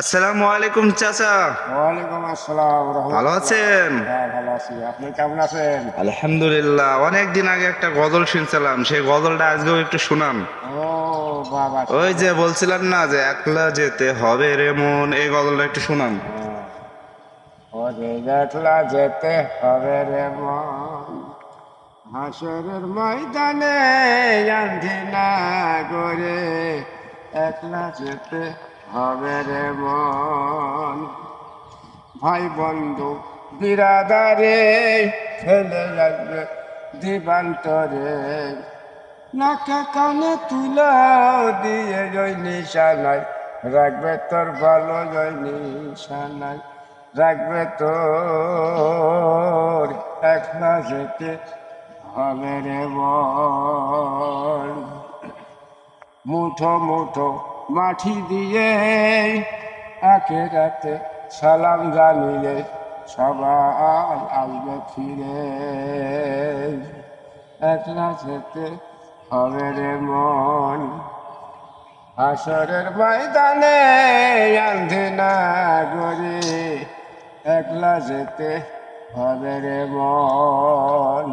আসসালামু আলাইকুম চাচা। ওয়ালাইকুম আসসালাম ভালো রহমতুল্লাহ। আছেন? হ্যাঁ, ভালো আছি। আপনি কেমন আছেন? আলহামদুলিল্লাহ। অনেক দিন আগে একটা গজল শুনছিলাম, সেই গজলটা আজকেও একটু শুনান। ও বাবা, ওই যে শুনবো। বলছিলেন না যে একলা যেতে হবে রে মন, এই গজলটা একটু শুনান। হ্যাঁ, ওরে একলা যেতে হবে রে মন, হাসরের ময়দানে আন্ধি না করে, একলা যেতে হবে রে মন। ভাই বন্ধু বিরাদারে ফেলে যাবে দিবান্তরে, নাকে কানে তুলা দিয়ে জয় নিশানায় রাখবে তোর ভালো, জয় নিশানায় রাখবে তোর, একলা যেতে হবে রে বল। মুঠো মুঠো মাটি দিয়ে আখেরাতে সালাম জানিয়ে সবাই আসবে ফিরে, একলা যেতে হবে রে মন, হাসরের ময়দানে আন্ধে না গরে, একলা যেতে হবে রে মন।